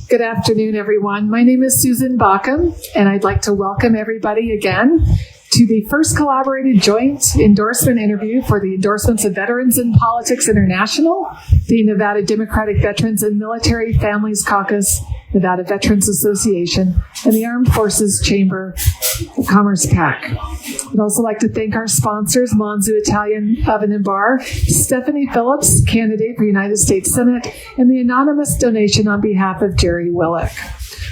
Good afternoon, everyone. My name is Suzan Baucum, and I'd like to welcome everybody again to the first collaborated joint endorsement interview for the endorsements of Veterans in Politics International, the Nevada Democratic Veterans and Military Families Caucus, Nevada Veterans Association, and the Armed Forces Chamber of Commerce PAC. I'd also like to thank our sponsors, Monzu Italian Oven and Bar, Stephanie Phillips, candidate for United States Senate, and the anonymous donation on behalf of Jerry Willick.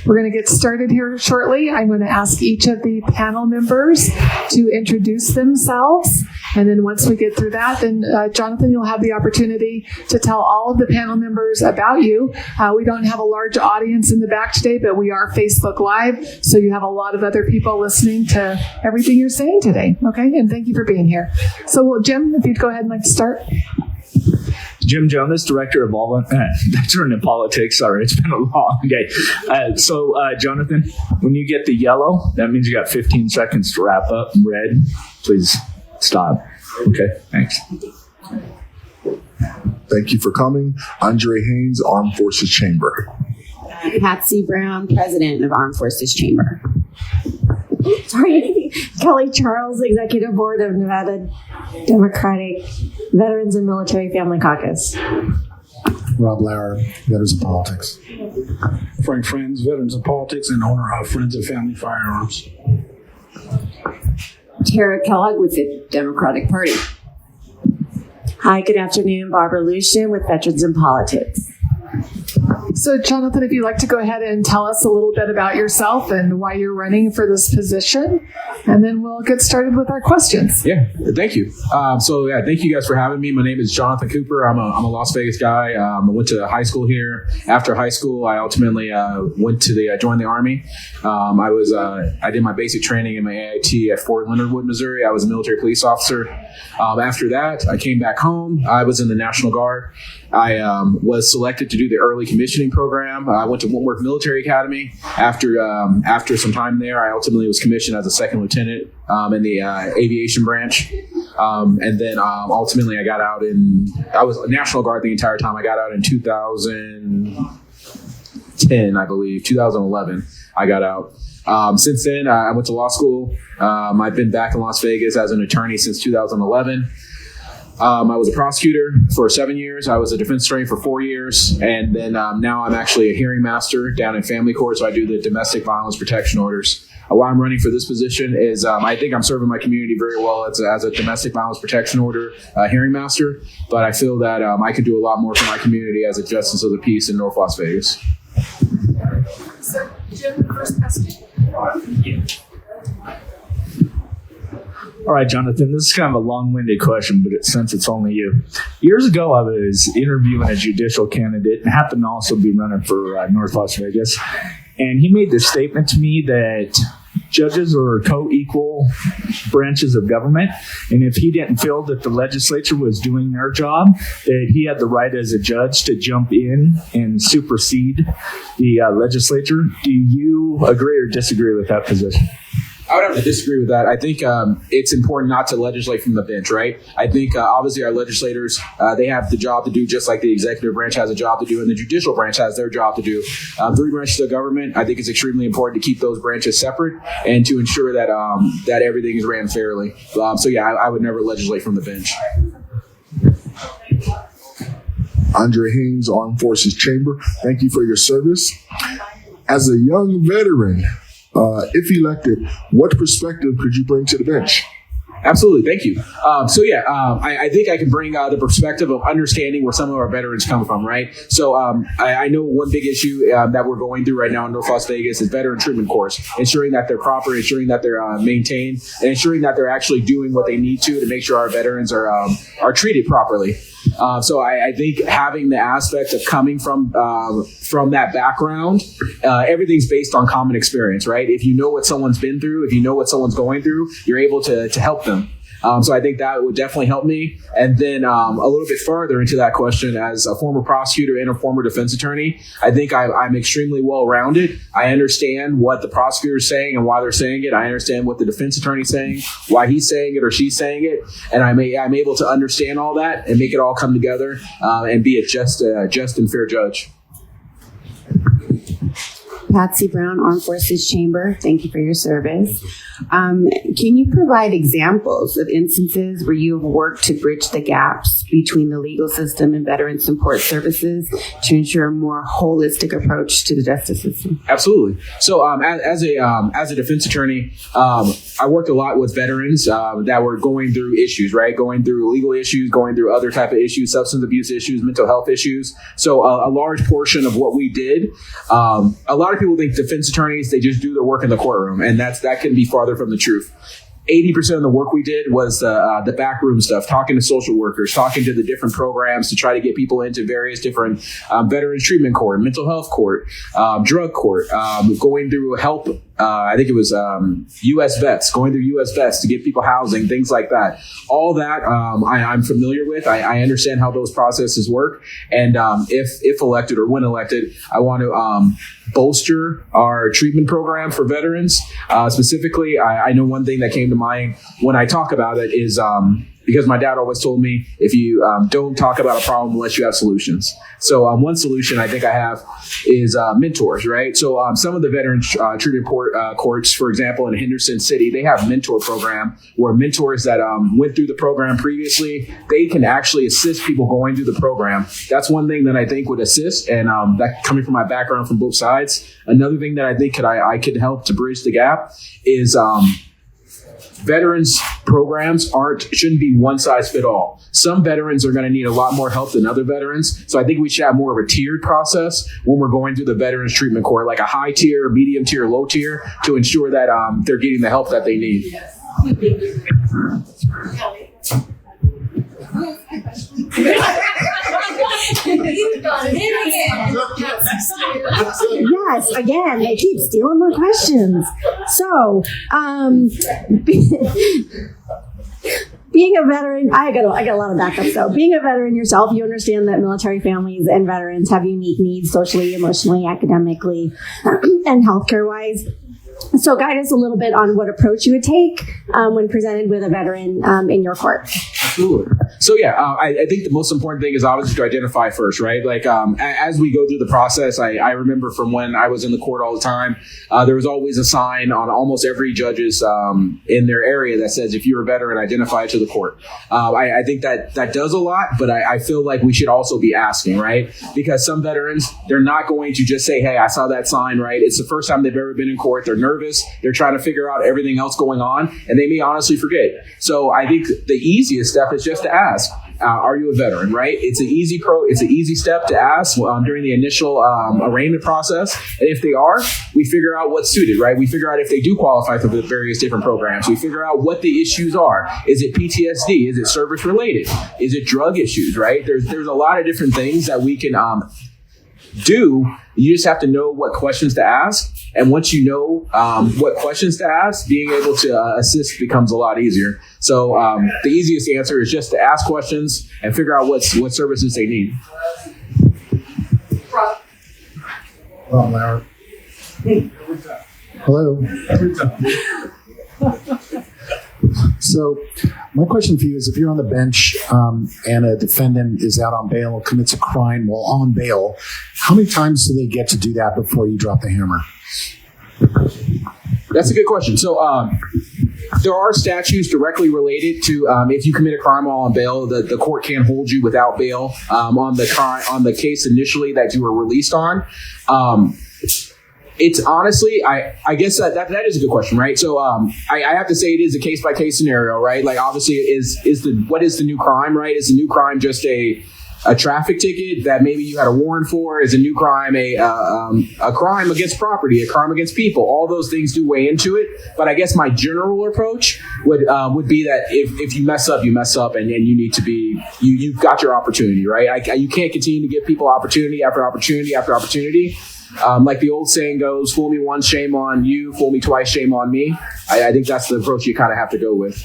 We're going to get started here shortly. I'm going to ask each of the panel members to introduce themselves. And then once we get through that, then Jonathan, you'll have the opportunity to tell all of the panel members about you. We don't have a large audience in the back today, but we are Facebook Live. So you have a lot of other people listening to everything you're saying today. Okay. And thank you for being here. So Jim, if you'd go ahead and like to start. Jim Jonas, Director of Veteran in Politics. Sorry, it's been a long day. So, Jonathan, when you get the yellow, that means you got 15 seconds to wrap up. Red, please stop. Okay, thanks. Thank you for coming. Andre Haynes, Armed Forces Chamber. Patsy Brown, President of Armed Forces Chamber. Sorry, Kelly Charles, Executive Board of Nevada Democratic Veterans and Military Family Caucus. Rob Lauer, Veterans of Politics. Frank Friends, Veterans of Politics and owner of Friends of Family Firearms. Tara Kellogg with the Democratic Party. Hi, good afternoon. Barbara Leuschen with Veterans in Politics. So, Jonathan, if you'd like to go ahead and tell us a little bit about yourself and why you're running for this position, and then we'll get started with our questions. Yeah, thank you. Thank you guys for having me. My name is Jonathan Cooper. I'm a Las Vegas guy. I went to high school here. After high school, I ultimately joined the Army. I did my basic training in my AIT at Fort Leonard Wood, Missouri. I was a military police officer. After that, I came back home. I was in the National Guard. I was selected to do the early commissioning program. I went to Wentworth Military Academy. After some time there, I ultimately was commissioned as a second lieutenant in the aviation branch. And then ultimately I got out I was National Guard the entire time. I got out in 2010, I believe, 2011, I got out. Since then, I went to law school. I've been back in Las Vegas as an attorney since 2011. I was a prosecutor for 7 years. I was a defense attorney for 4 years. And then now I'm actually a hearing master down in family court. So I do the domestic violence protection orders. Why I'm running for this position is I think I'm serving my community very well as a domestic violence protection order hearing master. But I feel that I could do a lot more for my community as a justice of the peace in North Las Vegas. So, Jim, first question. Yeah. All right, Jonathan, this is kind of a long-winded question, but since it's only you. Years ago, I was interviewing a judicial candidate and happened to also be running for North Las Vegas. And he made this statement to me that judges are co-equal branches of government. And if he didn't feel that the legislature was doing their job, that he had the right as a judge to jump in and supersede the legislature. Do you agree or disagree with that position? I would have to disagree with that. I think it's important not to legislate from the bench, right? I think obviously our legislators, they have the job to do just like the executive branch has a job to do and the judicial branch has their job to do. 3 branches of government, I think it's extremely important to keep those branches separate and to ensure that that everything is ran fairly. I would never legislate from the bench. Andre Haynes, Armed Forces Chamber. Thank you for your service. As a young veteran, if elected, what perspective could you bring to the bench? Absolutely. Thank you. I think I can bring the perspective of understanding where some of our veterans come from, right? So I know one big issue that we're going through right now in North Las Vegas is veteran treatment course, ensuring that they're proper, ensuring that they're maintained, and ensuring that they're actually doing what they need to make sure our veterans are treated properly. I think having the aspect of coming from that background, everything's based on common experience, right? If you know what someone's been through, if you know what someone's going through, you're able to help them. I think that would definitely help me. And then a little bit further into that question, as a former prosecutor and a former defense attorney, I think I'm extremely well-rounded. I understand what the prosecutor is saying and why they're saying it. I understand what the defense attorney is saying, why he's saying it or she's saying it. And I'm able to understand all that and make it all come together and be a just and fair judge. Patsy Brown, Armed Forces Chamber. Thank you for your service. Can you provide examples of instances where you have worked to bridge the gaps between the legal system and veteran support services to ensure a more holistic approach to the justice system? Absolutely. So as a defense attorney, I worked a lot with veterans that were going through issues, right? Going through legal issues, going through other type of issues, substance abuse issues, mental health issues. So a large portion of what we did, a lot of people think defense attorneys, they just do their work in the courtroom, and that can be farther from the truth. 80% of the work we did was the backroom stuff, talking to social workers, talking to the different programs to try to get people into various different veterans treatment court, mental health court, drug court, going through help. I think it was U.S. vets, going through U.S. vets to get people housing, things like that. All that I'm familiar with. I understand how those processes work. And if elected or when elected, I want to bolster our treatment program for veterans. Specifically, I know one thing that came to mind when I talk about it is because my dad always told me, if you don't talk about a problem unless you have solutions. So one solution I think I have is mentors, right? So some of the veteran treatment courts, for example, in Henderson City, they have mentor program where mentors that went through the program previously, they can actually assist people going through the program. That's one thing that I think would assist, and that coming from my background from both sides. Another thing that I think I could help to bridge the gap is veterans programs shouldn't be one size fit all. Some veterans are going to need a lot more help than other veterans. So I think we should have more of a tiered process when we're going through the veterans treatment court, like a high tier, medium tier, low tier, to ensure that they're getting the help that they need. Yes, again, they keep stealing my questions. So, being a veteran, I got a lot of backup. So, being a veteran yourself, you understand that military families and veterans have unique needs socially, emotionally, academically, and healthcare wise. So guide us a little bit on what approach you would take when presented with a veteran in your court. Absolutely. So yeah, I think the most important thing is obviously to identify first, right? Like as we go through the process, I remember from when I was in the court all the time, there was always a sign on almost every judge's in their area that says, if you're a veteran, identify to the court. I think that does a lot, but I feel like we should also be asking, right? Because some veterans, they're not going to just say, hey, I saw that sign, right? It's the first time they've ever been in court. They're nervous. They're trying to figure out everything else going on, and they may honestly forget. So I think the easiest step is just to ask, are you a veteran, right? It's an easy step to ask during the initial arraignment process. And if they are, we figure out what's suited, right? We figure out if they do qualify for the various different programs. We figure out what the issues are. Is it PTSD? Is it service related? Is it drug issues, right? There's a lot of different things that we can do. You just have to know what questions to ask. And once you know what questions to ask, being able to assist becomes a lot easier. So the easiest answer is just to ask questions and figure out what services they need. Rob Lauer. Hello. So my question for you is, if you're on the bench and a defendant is out on bail or commits a crime while on bail, how many times do they get to do that before you drop the hammer? That's a good question. So there are statutes directly related to if you commit a crime while on bail, the court can't hold you without bail on the case initially that you were released on. It's honestly, I guess that is a good question, right? So I have to say it is a case by case scenario, right? Like obviously, what is the new crime, right? Is the new crime just a traffic ticket that maybe you had a warrant for? Is a new crime a crime against property, a crime against people? All those things do weigh into it. But I guess my general approach would be that if you mess up, you mess up, and you need to be you've got your opportunity, right? You can't continue to give people opportunity after opportunity after opportunity. Like the old saying goes, fool me once, shame on you. Fool me twice, shame on me. I think that's the approach you kind of have to go with.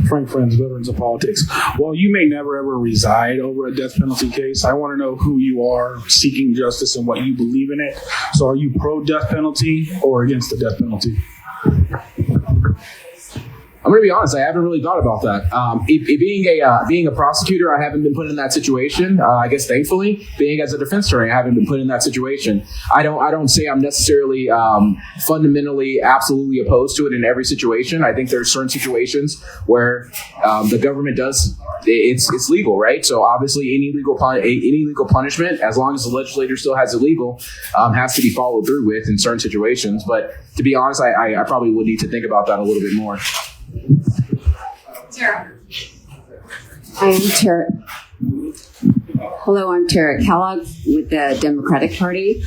Frank Friends, Veterans of Politics. While you may never ever reside over a death penalty case, I want to know who you are seeking justice and what you believe in it. So are you pro death penalty or against the death penalty? I'm going to be honest. I haven't really thought about that. Being a prosecutor, I haven't been put in that situation. I guess thankfully, being as a defense attorney, I haven't been put in that situation. I don't say I'm necessarily fundamentally absolutely opposed to it in every situation. I think there's certain situations where the government does it's legal, right? So obviously, any legal punishment, as long as the legislature still has it legal, has to be followed through with in certain situations. But to be honest, I probably would need to think about that a little bit more. Tara. Hi, I'm Tara. Hello, I'm Tara Kellogg with the Democratic Party.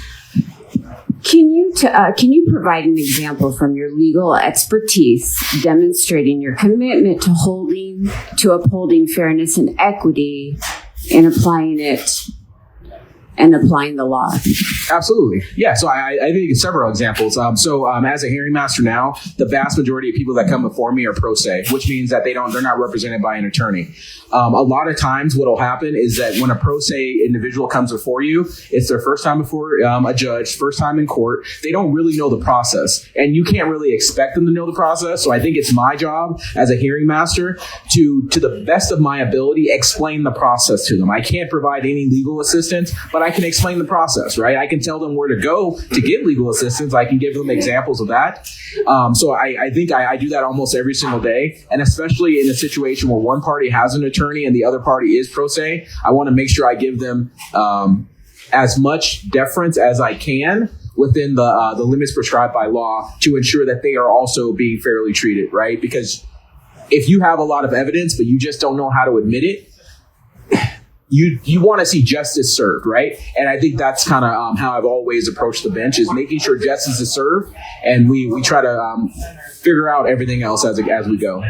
Can you provide an example from your legal expertise demonstrating your commitment to upholding fairness and equity and applying the law? Absolutely. Yeah. So I think several examples. As a hearing master now, the vast majority of people that come before me are pro se, which means that they're not represented by an attorney. A lot of times what will happen is that when a pro se individual comes before you, it's their first time before a judge, first time in court. They don't really know the process, and you can't really expect them to know the process. So I think it's my job as a hearing master to the best of my ability, explain the process to them. I can't provide any legal assistance, but I can explain the process, right? I can tell them where to go to get legal assistance. I can give them examples of that. So I think I do that almost every single day. And especially in a situation where one party has an attorney and the other party is pro se, I want to make sure I give them as much deference as I can within the limits prescribed by law to ensure that they are also being fairly treated, right? Because if you have a lot of evidence, but you just don't know how to admit it, you want to see justice served, right? And I think that's kind of how I've always approached the bench, is making sure justice is served, and we try to figure out everything else as we go.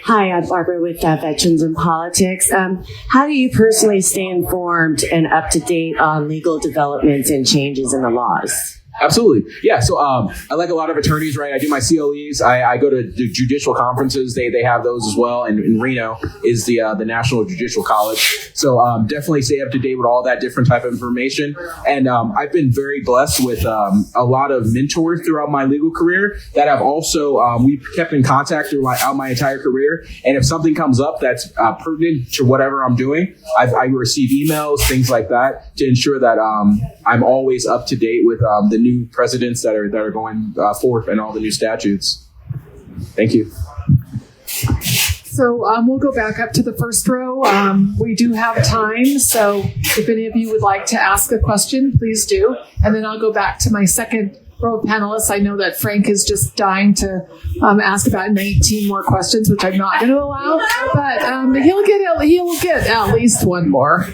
Hi, I'm Barbara with Veterans in Politics. How do you personally stay informed and up to date on legal developments and changes in the laws? Absolutely. Yeah. So I like a lot of attorneys, right? I do my CLEs. I go to the judicial conferences. They have those as well. And in Reno is the National Judicial College. So definitely stay up to date with all that different type of information. And I've been very blessed with a lot of mentors throughout my legal career that have also, we've kept in contact throughout my entire career. And if something comes up that's pertinent to whatever I'm doing, I receive emails, things like that, to ensure that I'm always up to date with the new presidents that are going forth and all the new statutes. Thank you. So we'll go back up to the first row. We do have time, so if any of you would like to ask a question, please do. And then I'll go back to my second row of panelists. I know that Frank is just dying to ask about 19 more questions, which I'm not going to allow, but he'll get at least one more.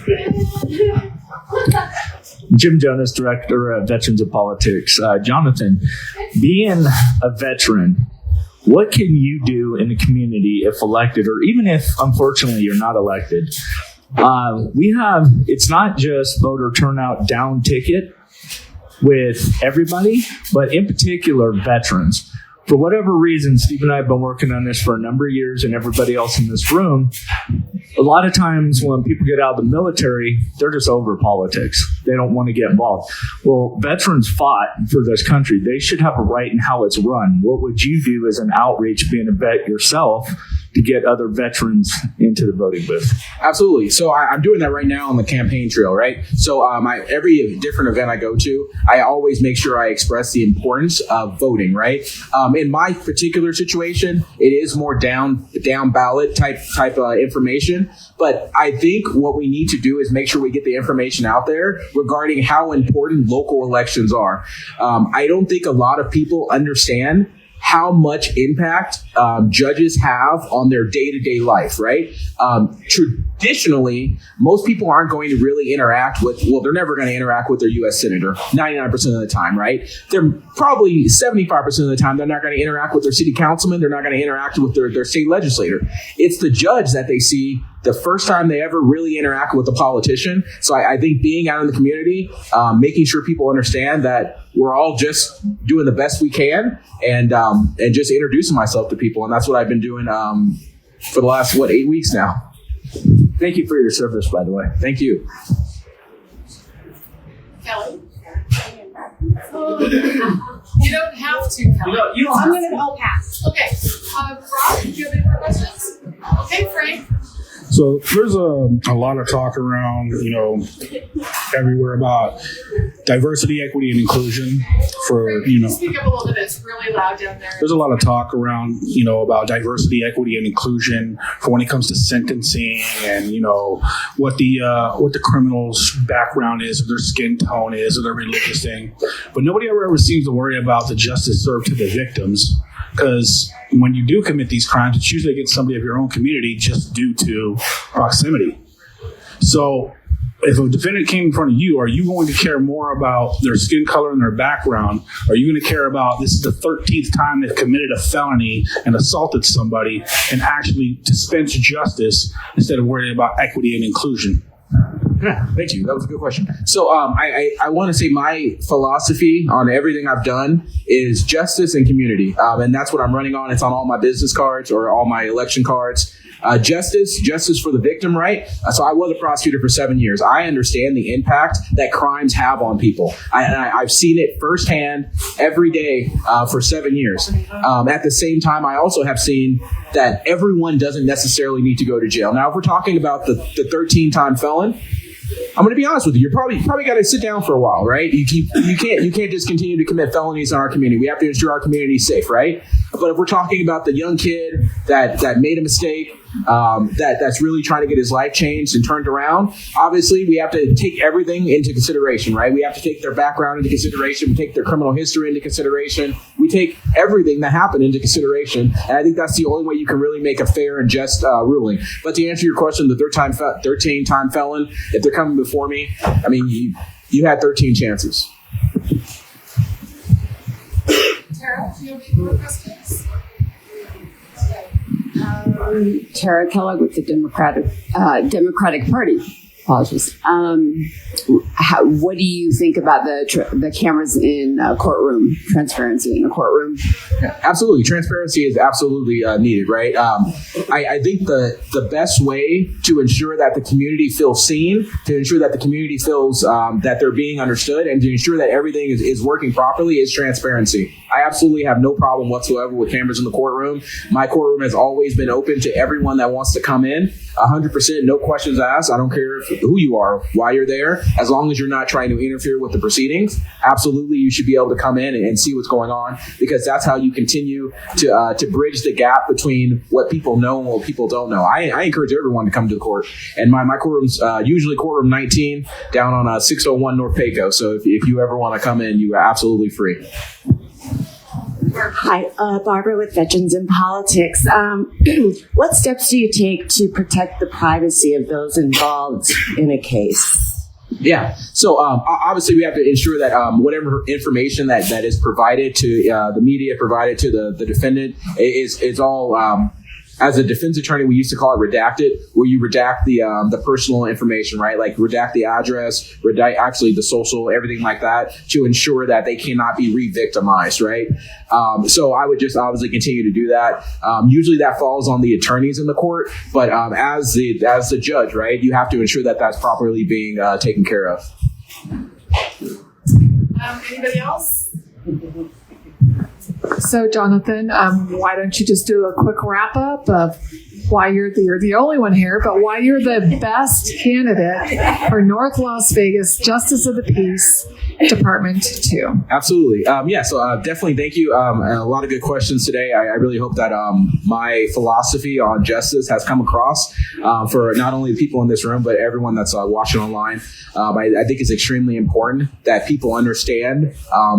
Jim Jonas, Director of Veterans of Politics. Jonathan, being a veteran, what can you do in the community if elected, or even if, unfortunately, you're not elected? It's not just voter turnout down ticket with everybody, but in particular, veterans. For whatever reason, Steve and I have been working on this for a number of years, and everybody else in this room, a lot of times when people get out of the military, they're just over politics. They don't want to get involved. Well, veterans fought for this country. They should have a right in how it's run. What would you do as an outreach, being a vet yourself, to get other veterans into the voting booth? Absolutely. So I'm doing that right now on the campaign trail, right? So every different event I go to, I always make sure I express the importance of voting, right? In my particular situation, it is more down ballot type information. But I think what we need to do is make sure we get the information out there regarding how important local elections are. I don't think a lot of people understand how much impact judges have on their day-to-day life, right? Traditionally, most people aren't going to really interact with, they're never going to interact with their U.S. Senator 99% of the time, right? They're probably 75% of the time, they're not going to interact with their city councilman, they're not going to interact with their state legislator. It's the judge that they see the first time they ever really interact with a politician. So I think being out in the community, making sure people understand that we're all just doing the best we can, and just introducing myself to people. And that's what I've been doing for the last, 8 weeks now. Thank you for your service, by the way. Thank you. Kelly? You don't have to, Kelly. I'm going to go pass. Okay, Rob, do you have any more questions? Okay, Frank. So there's a lot of talk around, everywhere about diversity, equity, and inclusion for, Speak up a little bit. It's really loud down there. There's a lot of talk around, about diversity, equity, and inclusion for when it comes to sentencing and, what the criminal's background is, or their skin tone is, or their religious thing. But nobody ever seems to worry about the justice served to the victims. Because when you do commit these crimes, it's usually against somebody of your own community just due to proximity. So if a defendant came in front of you, are you going to care more about their skin color and their background? Are you going to care about this is the 13th time they've committed a felony and assaulted somebody and actually dispense justice instead of worrying about equity and inclusion? Thank you. That was a good question. So I want to say my philosophy on everything I've done is justice and community. And that's what I'm running on. It's on all my business cards or all my election cards. Justice for the victim, right? So I was a prosecutor for 7 years. I understand the impact that crimes have on people. I've seen it firsthand every day for 7 years. At the same time, I also have seen that everyone doesn't necessarily need to go to jail. Now, if we're talking about the 13-time felon, I'm going to be honest with you. You're probably got to sit down for a while, right? You can't just continue to commit felonies in our community. We have to ensure our community is safe, right? But if we're talking about the young kid that made a mistake, that's really trying to get his life changed and turned around, obviously we have to take everything into consideration, right? We have to take their background into consideration. We take their criminal history into consideration. We take everything that happened into consideration. And I think that's the only way you can really make a fair and just ruling. But to answer your question, the 13-time felon, if they're coming before me, I mean, you had 13 chances. Tara, do you have any more questions? Tara Kellogg with the Democratic Party. Apologies. What do you think about the cameras in a courtroom, transparency in a courtroom? Yeah, absolutely. Transparency is absolutely needed, right? I think the best way to ensure that the community feels seen, to ensure that the community feels that they're being understood, and to ensure that everything is working properly is transparency. I absolutely have no problem whatsoever with cameras in the courtroom. My courtroom has always been open to everyone that wants to come in. 100%, no questions asked. I don't care who you are, why you're there, as long as you're not trying to interfere with the proceedings. Absolutely, you should be able to come in and see what's going on, because that's how you continue to bridge the gap between what people know and what people don't know. I encourage everyone to come to the court, and my courtroom's usually courtroom 19 down on 601 North Paco. So if you ever want to come in, you are absolutely free. Hi, Barbara with Veterans in Politics. What steps do you take to protect the privacy of those involved in a case? Yeah. So obviously we have to ensure that whatever information that is provided to the media, provided to the defendant is all as a defense attorney, we used to call it redacted, where you redact the personal information, right? Like redact the address, redact actually the social, everything like that, to ensure that they cannot be re-victimized, right? So I would just obviously continue to do that. Usually that falls on the attorneys in the court, but as the judge, right, you have to ensure that that's properly being taken care of. Anybody else? So, Jonathan, why don't you just do a quick wrap up of why you're the only one here, but why you're the best candidate for North Las Vegas Justice of the Peace Department 2. Absolutely. So definitely thank you. A lot of good questions today. I really hope that my philosophy on justice has come across for not only the people in this room, but everyone that's watching online. I think it's extremely important that people understand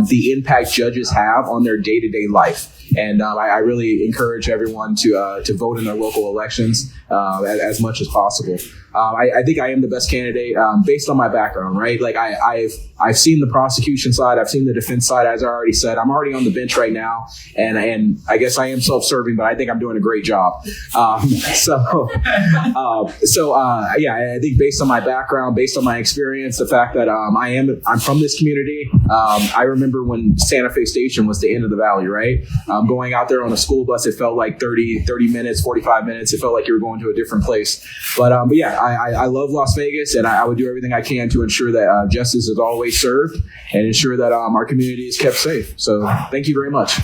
the impact judges have on their day-to-day life. And I really encourage everyone to vote in their local elections as much as possible. I think I am the best candidate based on my background, right? Like I've seen the prosecution side, I've seen the defense side, as I already said. I'm already on the bench right now, and I guess I am self-serving, but I think I'm doing a great job. I think based on my background, based on my experience, the fact that I'm from this community. I remember when Santa Fe Station was the end of the valley, right? Going out there on a school bus, it felt like 30 minutes, 45 minutes. It felt like you were going to a different place. But I love Las Vegas, and I would do everything I can to ensure that justice is always served and ensure that our community is kept safe. So thank you very much.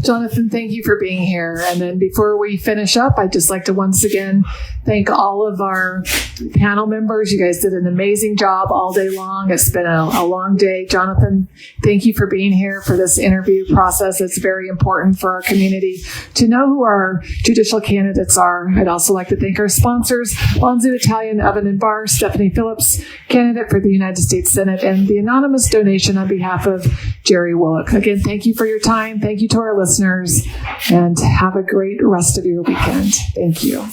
Jonathan, thank you for being here. And then before we finish up, I'd just like to once again thank all of our panel members. You guys did an amazing job all day long. It's been a long day. Jonathan, thank you for being here for this interview process. It's very important for our community to know who our judicial candidates are. I'd also like to thank our sponsors, Monzu, Italian Oven and Bar, Stephanie Phillips, candidate for the United States Senate, and the anonymous donation on behalf of Jerry Willock. Again, thank you for your time. Thank you to our listeners, and have a great rest of your weekend. Thank you.